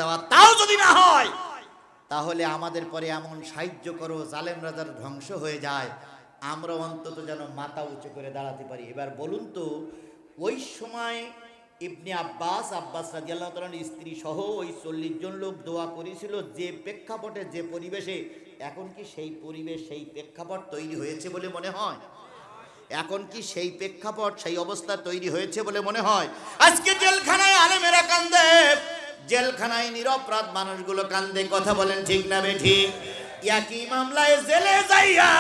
দেওয়া, তাও যদি না হয় তাহলে আমাদের পরে এমন সাহায্য করো জালেম রাজার ধ্বংস হয়ে যায়, আমরা অন্তত যেন মাথা উঁচু করে দাঁড়াতে পারি। এবার বলুন তো, ওই সময় ইবনে আব্বাস রাদিয়াল্লাহু তাআলার স্ত্রী সহ ওই 40 জন লোক দোয়া করেছিল যে প্রেক্ষাপটে, যে পরিবেশে, এখন কি সেই পরিবেশ, সেই প্রেক্ষাপট তৈরি হয়েছে বলে মনে হয়? এখন কি সেই প্রেক্ষাপট, সেই অবস্থা তৈরি হয়েছে বলে মনে হয়? আজকে জেলখানায় আলেমেরা কান্দে, জেলখানায় নিরপরাধ মানুষগুলো কান্দে। কথা বলেন ঠিক না বেঠিক? একই মামলায় জেলে যাইয়া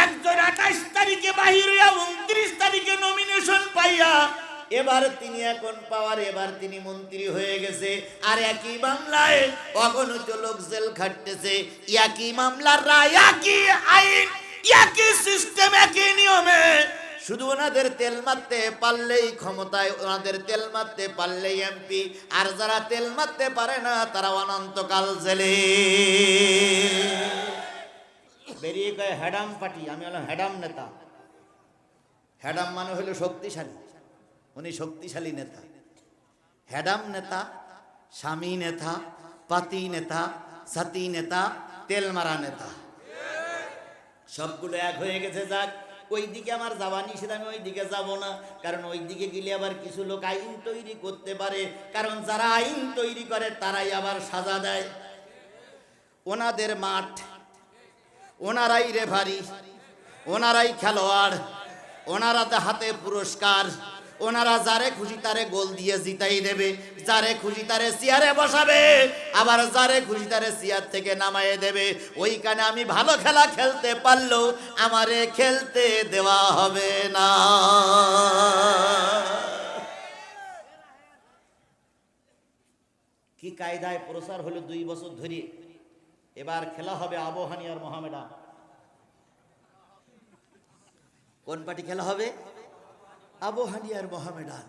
একজন 28 তারিখে বাহির হইয়া 29 তারিখে নমিনেশন পাইয়া এবার তিনি এখন পাওয়ার, এবার তিনি মন্ত্রী হয়ে গেছে। আর একই মামলায় অগণিত লোক জেল খাটতেছে, একই মামলার রায়, একই আইন, একই সিস্টেম, একই নিয়মে। শুধু ওনাদের তেল মারতে পারলেই ক্ষমতায়, ওনাদের তেল মারতে পারলেই এমপি, আর যারা তেল মারতে পারে না তারা অনন্তকাল জেলে। বেরিয়ে কয় হ্যাডাম পার্টি, আমি হলাম হ্যাডাম নেতা। হ্যাডাম মানে হলো শক্তিশালী, উনি শক্তিশালী নেতা। হ্যাডাম নেতা, স্বামী নেতা, পাতি নেতা, সাথী নেতা, তেল মারা নেতা, সবগুলো এক হয়ে গেছে। যাক, ওই দিকে আমার যাওয়া নিষেধ, আমি ওই দিকে যাব না, কারণ ওই দিকে গেলে আবার কিছু লোক আইন তৈরি করতে পারে, কারণ যারা আইন তৈরি করে তারাই আবার সাজা দেয়। ওনাদের মাঠ, ওনারাই রেফারি, ওনারাই খেলোয়াড়, ওনারাতে হাতে পুরস্কার, ওনারা যারে খুশি তারে গোল দিয়ে জিতাই দেবে, যারে খুশি তারে চেয়ারে বসাবে, আবার যারে খুশি তারে চেয়ার থেকে নামায়ে দেবে। ওইখানে আমি ভালো খেলা খেলতে পারলেও আমারে খেলতে দেওয়া হবে না। কি কায়দায় প্রচার হলো 2 বছর ধরে। এবার খেলা হবে আবহানী আর মোহামেডান। কোন পার্টি খেলা হবে? আবহানী আর মোহামেডান।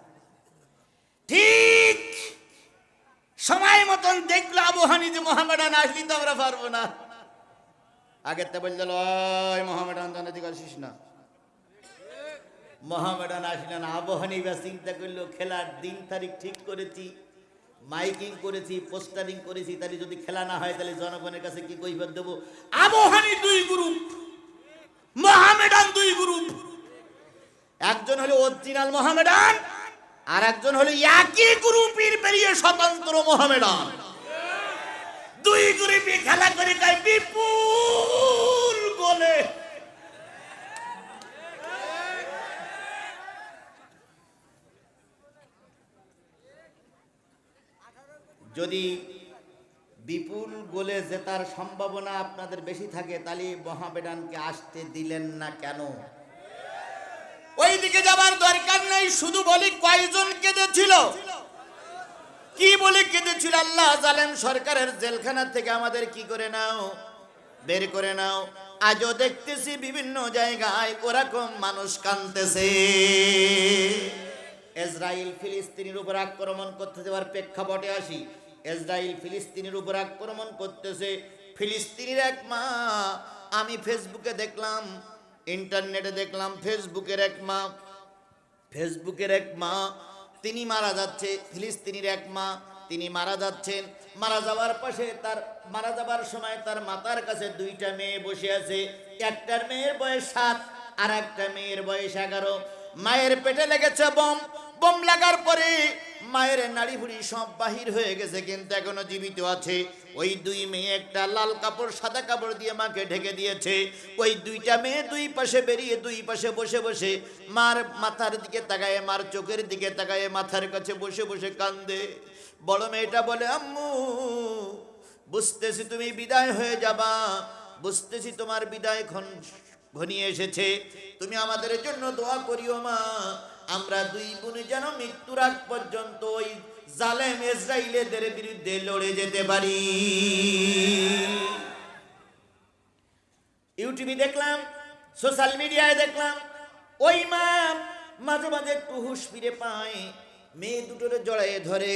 ঠিক সময় মতন দেখলো আবহানী যে মোহামেডান আসলি তো আমরা পারবো না। আগের তো বলল ওই মোহামেডান জানে দিকে আসিস না, মোহামেডান আসলে না। আবহানী বা চিন্তা করলো খেলার দিন তারিখ ঠিক করেছি, মাইকিং করেছি, পোস্টারিং করেছি, তাহলে যদি খেলা না হয় তাহলে জনগণের কাছে কি কৈফিয়ত দেবো? Abahani 2 group, Mohammedan 2 group. একজন হলো অরিজিনাল মোহামেডান, আর একজন হলো একই গ্রুপের বেরিয়ে স্বতন্ত্র মোহামেডান। 2 গ্রুপে খেলা করে তাই বিপুল গোলে। যদি বিপুল গোলে জেতার সম্ভাবনা আপনাদের বেশি থাকে, তাহলে মোহামেডানকে আসতে দিলেন না কেন? ওই দিকে যাবার দরকার নেই। শুধু বলি কয়জন কেঁদেছিল, কি বলে কেঁদেছিল? আল্লাহ জালেম সরকারের জেলখানা থেকে আমাদের কি করে নাও, বের করে নাও। আজও দেখতেছি বিভিন্ন জায়গায় ওরকম মানুষ কাঁদতেছে। ইসরায়েল ফিলিস্তিনের উপর আক্রমণ করতে যাওয়ার প্রেক্ষাপটে আসি। ইসরায়েল ফিলিস্তিনের উপর আক্রমণ করতেছে, ফিলিস্তিনের এক মা, আমি ফেসবুকে দেখলাম, ইন্টারনেটে দেখলাম, ফেসবুকের এক মা তিনি মারা যাচ্ছে। ফিলিস্তিনের এক মা, তিনি মারা যাচ্ছেন। মারা যাবার সময় তার মাথার কাছে 2টা মেয়ে বসে আছে। একটার মেয়ের বয়স 7 আর একটা মেয়ের বয়স 11। মায়ের পেটে লেগেছে বোম লাগার পরে মায়ের নাড়ি ভুড়ি সব বাহির হয়ে গেছে, কিন্তু এখনো জীবিত আছে। ওই 2 মেয়ে একটা লাল কাপড়, সাদা কাপড় দিয়ে মাকে ঢেকে দিয়েছে। ওই 2টা মেয়ে 2 পাশে বেরিয়ে 2 পাশে বসে বসে মার মাথার দিকে তাকায়, মার চোখের দিকে তাকায়, মাথার কাছে বসে বসে কান্দে। বড় মেয়েটা বলে, আম্মু বুঝতেছি তুমি বিদায় হয়ে যাবা, বুঝতেছি তোমার বিদায় ঘনিয়ে এসেছে, তুমি আমাদের জন্য দোয়া করিও মা, আমরা 2 বোন যেন মৃত্যুর আগ পর্যন্ত ওই জালেম ইসরায়েলের বিরুদ্ধে লড়ে যেতে পারি। ইউটিউবে দেখলাম, সোশ্যাল মিডিয়ায় দেখলাম, ওই মা মাঝে মাঝে একটু হুঁশ ফিরে পায়, মেয়ে দুটোরে জড়ায়ে ধরে,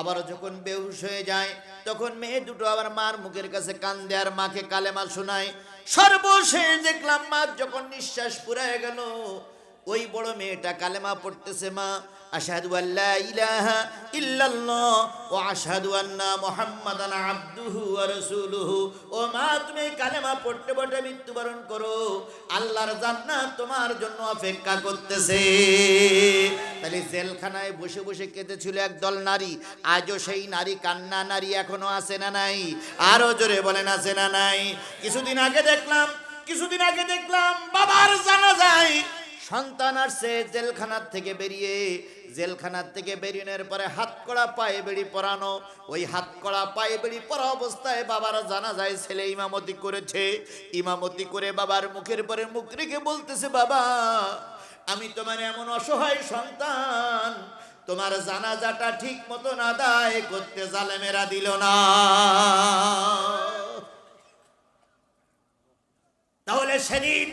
আবার যখন বেহুশ হয়ে যায় তখন মেয়ে দুটো আবার মার মুখের কাছে কান্দে আর মাকে কালেমা শোনায়। সর্বশেষ দেখলাম মা যখন নিঃশ্বাস ফুরায় গেল, ওই বড় মেয়েটা কালেমা পড়তেছে, মা আশহাদু আল্লা ইলাহা ইল্লাল্লাহ ওয়া আশহাদু আন্না মুহাম্মাদান আবদুহু ওয়া রাসূলুহু। ও মা, তুমি কালেমা পড়তে পড়তে মৃত্যুবরণ করো, আল্লাহর জান্নাত তোমার জন্য অপেক্ষা করতেছে। তাহলে জেলখানায় বসে বসে কেঁদেছিল একদল নারী, আজও সেই নারী কান্না নারী এখনো আছে না নাই? আরো জোরে বলেন, আছে না নাই? কিছুদিন আগে দেখলাম বাবার জানাজায় সন্তান আসছে জেলখানার থেকে বেরিয়ে পরে হাত কড়া পায়ে বেড়ি পরানো। ওই হাত কড়া পায়ে বেড়ি পরা অবস্থায় বাবার জানাজায় ছেলে ইমামতি করেছে। ইমামতি করে বাবার মুখের পরে মুখ রেখে বলতেছে, বাবা, আমি তোমার এমন অসহায় সন্তান, তোমার জানাজাটা ঠিক মতন আদায় করতে জালেমেরা দিল না। তাহলে সেদিন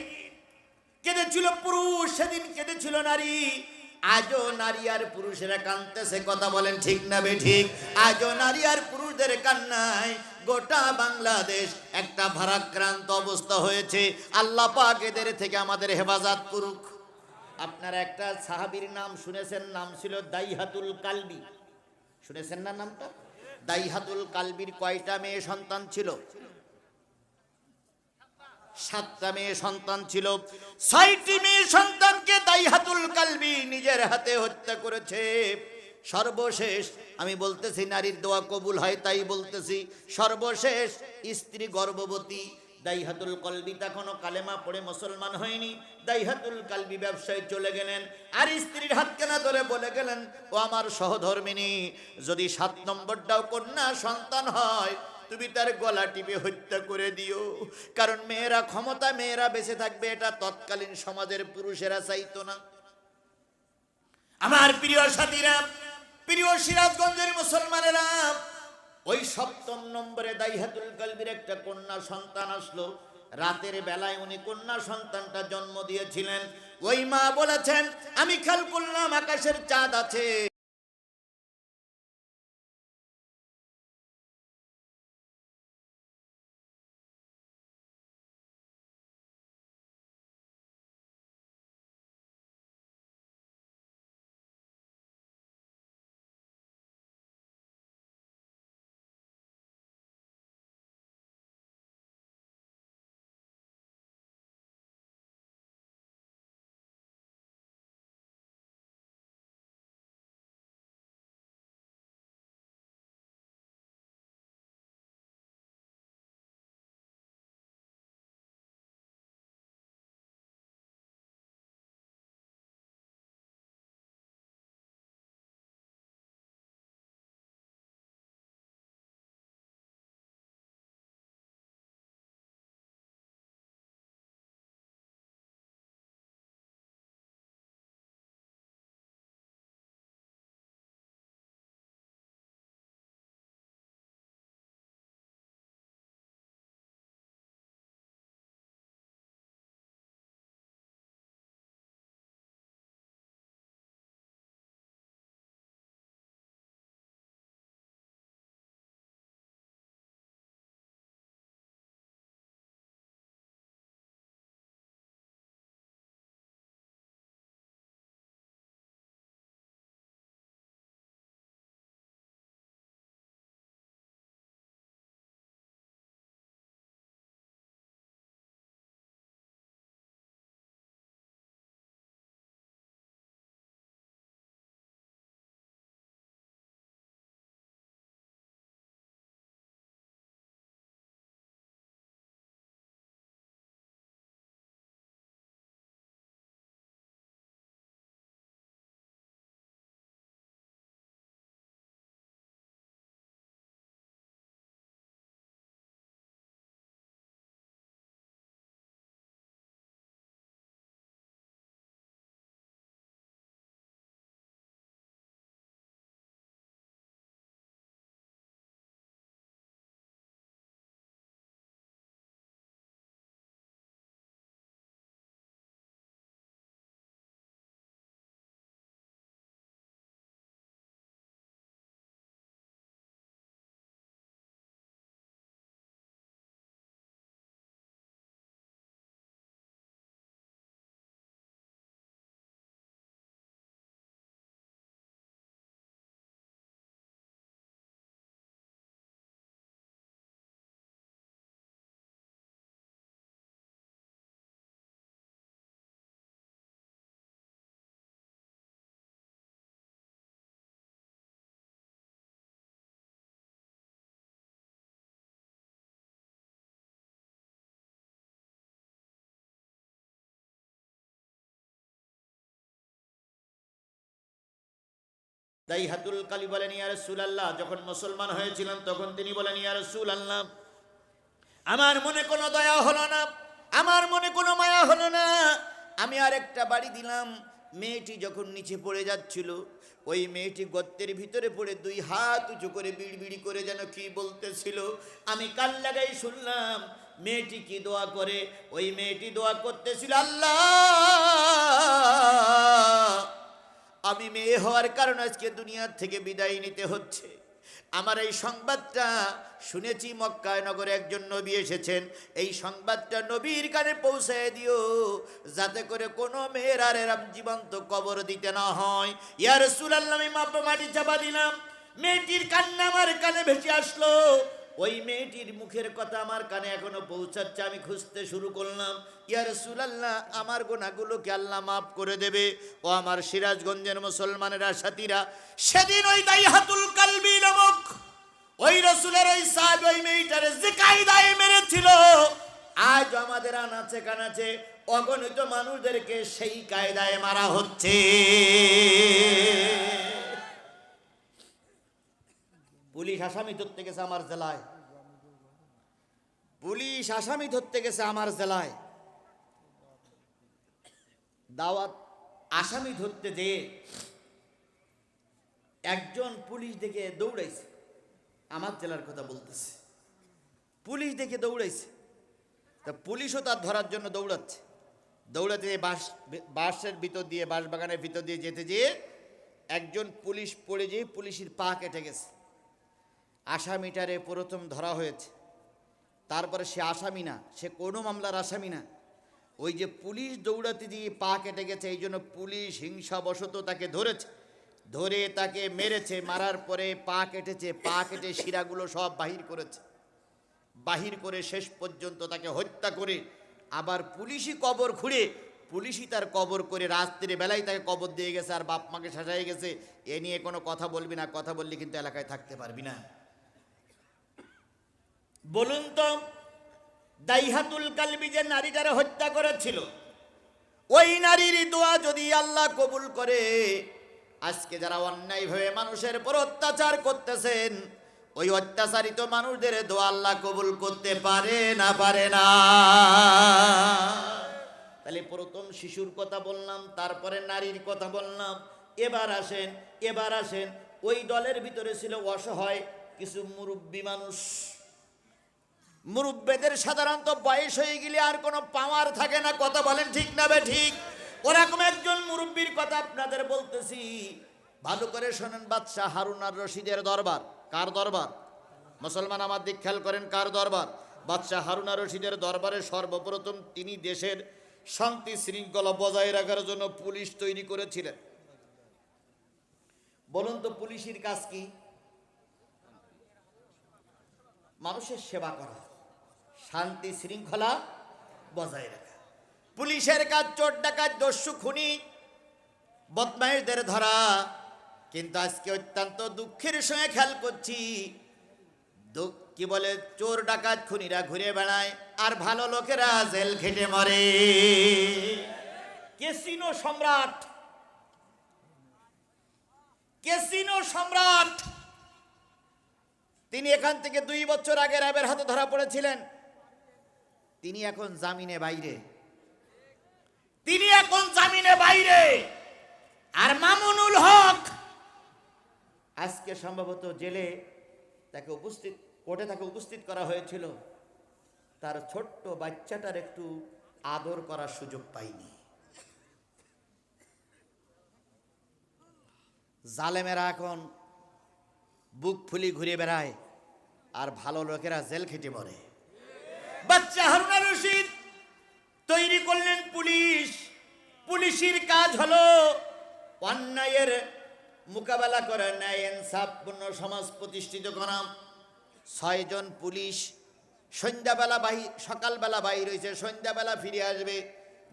কেঁদেছিল পুরুষ, সেদিন কেঁদেছিল নারী। আজও নারী আর পুরুষেরা কাঁদতেছে, কথা বলেন ঠিক না বেঠিক? আজও নারী আর পুরুষদের কান্নায় গোটা বাংলাদেশ একটা ভারাক্রান্ত অবস্থা হয়েছে। আল্লাহ পাক এদের থেকে আমাদের হেফাজত করুক। আপনারা একটা সাহাবীর নাম শুনেছেন, নাম ছিল দাইহাতুল কালবি। শুনেছেন না নামটা? দাইহাতুল কালবির কয়টা মেয়ে সন্তান ছিল? 7টা মেয়ে সন্তান ছিল। 6টি মেয়ে সন্তানকে দাইহাতুল কালবি নিজের হাতে হত্যা করেছে। সর্বশেষ আমি বলতেছি, নারীর দোয়া কবুল হয় তাই বলতেছি, সর্বশেষ স্ত্রী গর্ভবতী। দাইহাতুল কালবি তখনও কালেমা পড়ে মুসলমান হয়নি। দাইহাতুল কালবি ব্যবসায় চলে গেলেন, আর স্ত্রীর হাত কেনা ধরে বলে গেলেন, ও আমার সহধর্মিনী, যদি 7 নম্বরটাও কন্যা সন্তান হয় তুমি তার গলা টিপে হত্যা করে দিও। কারণ মেয়েরা ক্ষমতা, মেয়েরা বেঁচে থাকবে, এটা তৎকালীন সমাজের পুরুষেরা চাইতো না। আমার প্রিয় সাথীরা, প্রিয় সিরাজগঞ্জের মুসলমানেরা, ওই 7ম নম্বরে দাইহাতুল কালবির একটা কন্যা সন্তান আসলো। রাতের বেলায় উনি কন্যা সন্তানটা জন্ম দিয়েছিলেন। ওই মা বলেছেন, আমি খেয়াল করলাম আকাশের চাঁদ আছে। দাইহাতুল কালবি বলেন, ইয়া রাসূলুল্লাহ, যখন মুসলমান হয়েছিলেন তখন তিনি বলেন, ইয়া রাসূলুল্লাহ, আমার মনে কোনো দয়া হলো না, আমার মনে কোনো মায়া হলো না। আমি আরেকটা বাড়ি দিলাম। মেয়েটি যখন নিচে পড়ে যাচ্ছিল, ওই মেয়েটি গর্তের ভিতরে পড়ে দুই হাত উঁচু করে বিড়বিড়ি করে যেন কি বলতেছিল। আমি কান লাগাই শুনলাম। মেয়েটি কি দোয়া করে? ওই মেয়েটি দোয়া করতেছিল, আল্লাহ, আমি মেয়ে হওয়ার কারণে আজকে দুনিয়ার থেকে বিদায় নিতে হচ্ছে। আমার এই সংবাদটা শুনেছি মক্কায় নগরে একজন নবী এসেছেন, এই সংবাদটা নবীর কানে পৌঁছায় দিও, যাতে করে কোনো মেয়ের আর এরম জীবন্ত কবর দিতে না হয়। ইয়া রাসূলুল্লাহ, আমি মাটি চাপা দিলাম। মেয়েটির কান্না আমার কানে ভেসে আসলো। ওই মেয়েটির মুখের কথা আমার কানে এখনো পৌঁছাচ্ছে। আমি খুঁজতে শুরু করলাম, ইয়া রাসূলুল্লাহ, আমার গুনাহগুলোকে আল্লাহ মাফ করে দেবে। ও আমার সিরাজগঞ্জের মুসলমানেরা, সাথীরা, সেদিন ওই দাইহাতুল কালবি নামক ওই রাসূলের ওই সাহাবী ওই মেয়েটারে যে কায়দায় মেরেছিল, আজ আমাদের আনাচে কানাচে অগণিত মানুষদেরকে সেই কায়দায় মারা হচ্ছে। পুলিশ আসামি ধরতে গেছে আমার জেলায়, পুলিশ আসামি ধরতে গেছে আমার জেলায়। দাওয়াত আসামি ধরতে যেয়ে একজন পুলিশ দেখে দৌড়াইছে, আমার জেলার কথা বলতেছে। পুলিশ দেখে দৌড়াইছে, তা পুলিশও তার ধরার জন্য দৌড়াচ্ছে। দৌড়াতে বাঁশের ভিতর দিয়ে, বাঁশ বাগানের ভিতর দিয়ে যেতে যেয়ে একজন পুলিশ পড়ে যেয়ে পুলিশের পা কেটে গেছে। আসামিটারে প্রথম ধরা হয়েছে, তারপরে সে আসামি না, সে কোনো মামলার আসামি না। ওই যে পুলিশ দৌড়াতে দিয়ে পা কেটে গেছে, এই জন্য পুলিশ হিংসাবশত তাকে ধরেছে, ধরে তাকে মেরেছে। মারার পরে পা কেটেছে, পা কেটে শিরাগুলো সব বাহির করেছে। বাহির করে শেষ পর্যন্ত তাকে হত্যা করে আবার পুলিশই কবর খুঁড়ে, পুলিশই তার কবর করে রাত্রে বেলায় তাকে কবর দিয়ে গেছে। আর বাপ মাকে শাসাই গেছে, এ নিয়ে কোনো কথা বলবি না, কথা বললে কিন্তু এলাকায় থাকতে পারবি না। বলুন তো, দাইহাতুল কালবি যে নারীটারে হত্যা করেছিল, ওই নারীর দোয়া যদি আল্লাহ কবুল করে, আজকে যারা অন্যায়ভাবে মানুষের উপর অত্যাচার করতেছেন, ওই অত্যাচারিত মানুষদের দোয়া আল্লাহ কবুল করতে পারে না? পারে না? তাহলে প্রথম শিশুর কথা বললাম, তারপরে নারীর কথা বললাম। এবার আসেন ওই দলের ভিতরে ছিল অসহায় কিছু মুরব্বী মানুষ। মুরব্বেদের সাধারণত বয়স হয়ে গেলে আর কোনো পাওয়ার থাকে না, কথা বলেন ঠিক না বে ঠিক? ওরকম একজন মুরব্বীর কথা আপনাদের বলতেছি, ভালো করে শোনেন। বাদশাহ হারুন আর রশিদের দরবার। কার দরবার? মুসলমান আমার দিক খেয়াল করেন, কার দরবার? বাদশাহ হারুন আর রশিদের দরবারে সর্বপ্রথম তিনি দেশের শান্তি শৃঙ্খলা বজায় রাখার জন্য পুলিশ তৈরি করেছিলেন। বলুন তো, পুলিশের কাজ কি? মানুষের সেবা করা, শান্তি শৃঙ্খলা বজায় রাখা। পুলিশের কাজ চোর ডাকাত দস্যু খুনি বদমাইশদের ধরা। কিন্তু আজকে অত্যন্ত দুঃখের সঙ্গে খেয়াল করছি, কি বলে, চোর ডাকাত খুনিরা ঘুরে বেড়ায় আর ভালো লোকেরা জেল খেটে মরে। ক্যাসিনো সম্রাট, ক্যাসিনো সম্রাট, তিনি এখান থেকে 2 বছর আগে র্যাবের হাতে ধরা পড়েছিলেন। তিনি এখন জামিনে বাইরে, তিনি এখন জামিনে বাইরে। আর মামুনুল হক আজকে সম্ভবত জেলে তাকে কোর্টে তাকে উপস্থিত করা হয়েছিল। তার ছোট্ট বাচ্চাটার একটু আদর করার সুযোগ পাইনি। জালেমেরা এখন বুক ফুলি ঘুরে বেড়ায় আর ভালো লোকেরা জেল খেটে মরে। বাদশাহ হারুন আর রশিদ তৈরি করলেন পুলিশ। পুলিশের কাজ হলো অন্যায়ের মোকাবেলা করা, ন্যায় ইনসাফপূর্ণ সমাজ প্রতিষ্ঠিত করা। 6 জন পুলিশ সন্ধ্যাবেলা সকালবেলা বাইর হয়েছে, সন্ধ্যাবেলা ফিরে আসবে।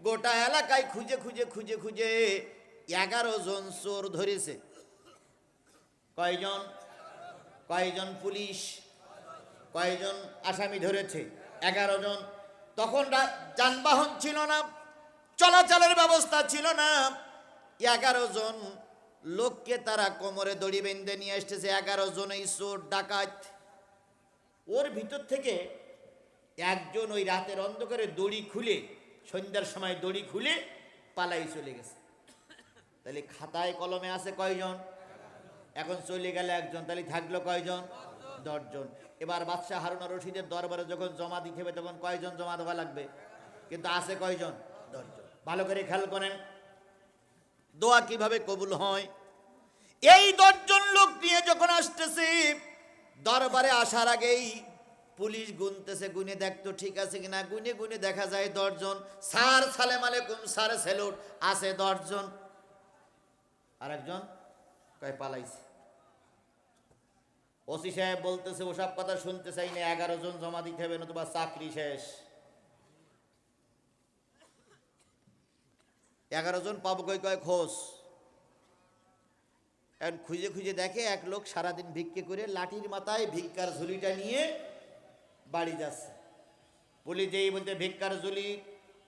গোটা এলাকায় খুঁজে খুঁজে খুঁজে খুঁজে 11 জন চোর ধরেছে। কয়জন পুলিশ, কয়জন আসামি ধরেছে? 11 জন। তখন যানবাহন ছিল না, চলাচলের ব্যবস্থা ছিল না। 11 জন লোককে তারা কোমরে দড়ি বেঁধে নিয়ে আসতেছে, 11 জনই চোর ডাকাত। ওর ভিতর থেকে একজন ওই রাতের অন্ধকারে দড়ি খুলে, সন্ধ্যার সময় দড়ি খুলে পালাই চলে গেছে। তাহলে খাতায় কলমে আছে কয়জন? এখন চলে গেল একজন, তাহলে থাকলো কয়জন? 10 জন। এবার বাদশাহ হারুন আর রশিদের দরবারে যখন জমা দিতে হবে তখন কয়জন জমা দেওয়া লাগবে? কিন্তু আছে কয়জন? 10 জন। ভালো করে খেয়াল করেন দোয়া কিভাবে কবুল হয়। এই 10 জন লোক নিয়ে যখন আসতেছে, দরবারে আসার আগেই পুলিশ গুনতেছে, গুনে দেখতো ঠিক আছে কিনা। গুনে গুনে দেখা যায় 10 জন। স্যার সালেম আলাইকুম, স্যার স্যালুট, আছে 10 জন। আরেকজন কয় পালাইছে। ওসি সাহেব বলতেছে ওসব কথা শুনতে চাই না, 11 জন জমা দিতে হবে, নতুবা চাকরি শেষ। 11 জন পাবো কই? কয় খোঁজ। এখন খুঁজে খুঁজে দেখে এক লোক সারাদিন ভিক্ষে করে লাঠির মাথায় ভিক্ষার ঝুলিটা নিয়ে বাড়ি যাচ্ছে। পুলিশ যেই বলতে ভিক্ষার ঝুলি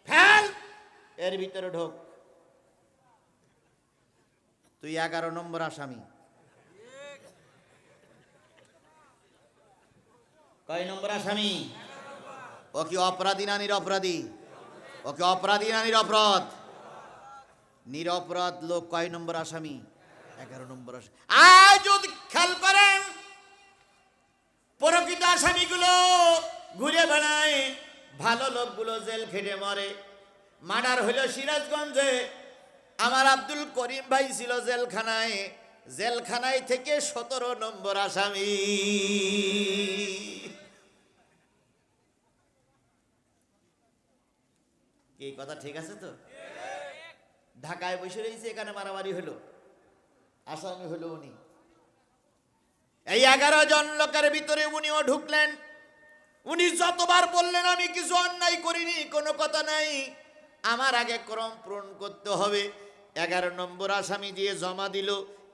ফেল, এর ভিতরে ঢোক, তুই 11 নম্বর আসামি। কয় নম্বর আসামি? ও কি অপরাধী না নিরপরাধী? ও কি অপরাধী না নিরপরাধ? নিরপরাধ লোক কয় নম্বর আসামি? 11 নম্বর আসামি। আজ যদি খেয়াল করেন প্রকৃত আসামিগুলো ঘুরে বেড়ায়, ভালো লোকগুলো জেল খেটে মরে। মার্ডার হইল সিরাজগঞ্জে, আমার আব্দুল করিম ভাই ছিল জেলখানায়, জেলখানায় থেকে 17 নম্বর আসামি। এই কথা ঠিক আছে তো? ঢাকায় বসে রয়েছে, এখানে মারামারি হলো, আসামি হলো উনি। এই 11 জন লোকের ভিতরে উনিও ঢুকলেন। উনি যতবার বললেন আমি কিছু অন্যায় করিনি, কোনো কথা নাই, আমার আগে ক্রম পূরণ করতে হবে। 11 নম্বর আসামি দিয়ে জমা দিল।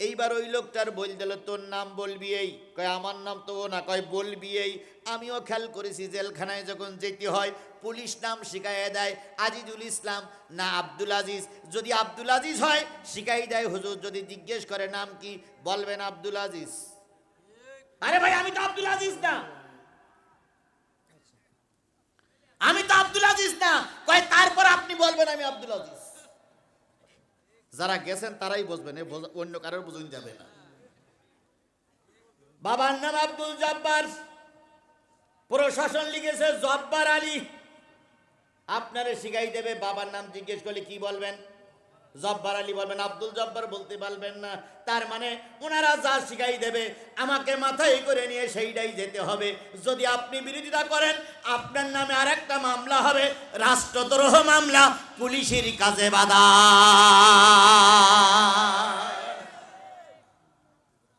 এইবার ওই লোকটার বল দিল তোর নাম বলবি এই। কয় আমার নাম তো না, কয় বলবি এই। আমিও খেয়াল করেছি জেলখানায় যখন যেতে হয় পুলিশ নাম শিখাইয়া দেয় আজিজুল ইসলাম না আব্দুল আজিজ। যদি আব্দুল আজিজ হয় শিখাই দেয় হুজুর, যদি জিজ্ঞেস করে নাম কি বলবেন আব্দুল আজিজ। আরে ভাই আমি তো আব্দুল আজিজ না, আমি তো আব্দুল আজিজ না। কয় তারপর আপনি বলবেন আমি আব্দুল আজিজ। যারা গেছেন তারাই বুঝবেন, অন্য কারোর বুঝুন যাবে না। বাবার নাম আব্দুল জব্বার, প্রশাসন লিখেছে জব্বার আলী। আপনারে শিখাই দেবে, বাবার নাম জিজ্ঞেস করলে কি বলবেন? জব্বার আলী বলবেন, আব্দুল জব্বার বলতে পারবেন না। তার মানে ওনারা যা শিখাই দেবে আমাকে মাথায় করে নিয়ে সেইটাই যেতে হবে। যদি আপনি বিরোধিতা করেন আপনার নামে আরেকটা মামলা হবে, রাষ্ট্রদ্রোহ মামলা, পুলিশের কাজে বাধা।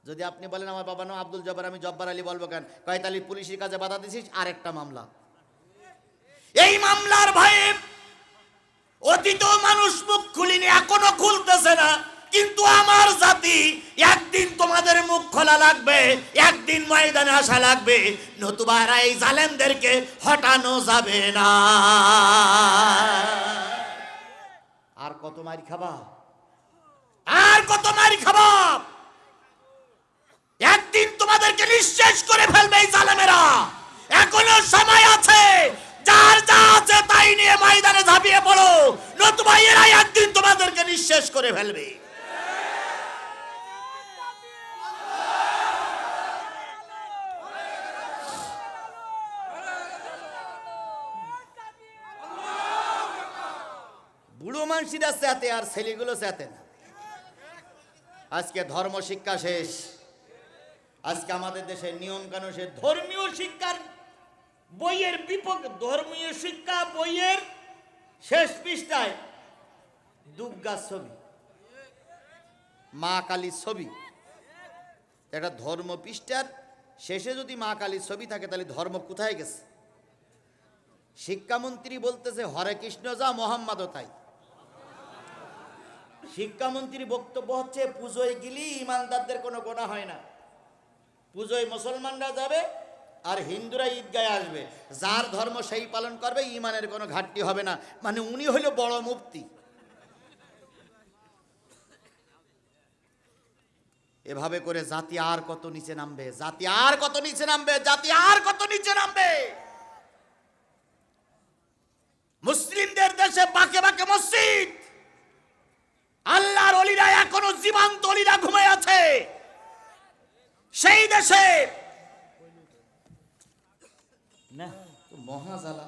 যদি আপনি বলেন আমার বাবার নাম আব্দুল জব্বার, আমি জব্বার আলী বলবো কেন? কয় তাহলে পুলিশের কাজে বাধা দিছিস, আরেকটা মামলা। এই মামলার ভয়ে অতীত মানুষ মুখ খুলিনি, এখনো খুলতেছে না। কিন্তু আমার জাতি একদিন তোমাদের মুখ খোলা লাগবে, একদিন ময়দানে আসা লাগবে, নতুবা এই জালেমদেরকে হটানো যাবে না। আর কত মারি খাবা? আর কত মারি খাবা? একদিন তোমাদেরকে নিঃশেষ করে ফেলবে এই জালেমেরা। এখনো সময় আছে, যার যা আছে তাই নিয়ে ময়দানে ঝাঁপিয়ে পড়ো, নতুবা এরা একদিন তোমাদেরকে নিঃশেষ করে ফেলবে। বুড়ো মানুষরা চাতে আর ছেলেগুলো চাতে না। আজকে ধর্ম শিক্ষা শেষ, আজকে আমাদের দেশের নিয়ম কানুন শেষ। ধর্মীয় শিক্ষার বইয়ের বিপক্ষে, ধর্মীয় শিক্ষা বইয়ের শেষ পৃষ্ঠায় দুর্গার ছবি, মা কালীর ছবি। একটা ধর্ম পৃষ্ঠার শেষে যদি মা কালীর ছবি থাকে তাহলে ধর্ম কোথায় গেছে? শিক্ষামন্ত্রী বলতেছে হরে কৃষ্ণ যা, মোহাম্মদও তাই। শিক্ষামন্ত্রীর বক্তব্য হচ্ছে পুজোয় গেলি ইমানদারদের কোনো গোনা হয় না, পুজোয় মুসলমানরা যাবে আর হিন্দুরা ঈদগায় আসবে, যার ধর্ম সেই পালন করবে, ইমানের কোনো ঘাটতি হবে না। মানে উনি হইল বড় মুফতি। এভাবে করে জাতি আর কত নিচে নামবে, জাতি আর কত নিচে নামবে, জাতি আর কত নিচে নামবে। মুসলিমদের দেশে বাঁকে বাঁকে মসজিদ, আল্লাহর ওলিরা এখনো জীবন্ত ওলিরা ঘুমায় আছে। সেই দেশে না তো মহাজালা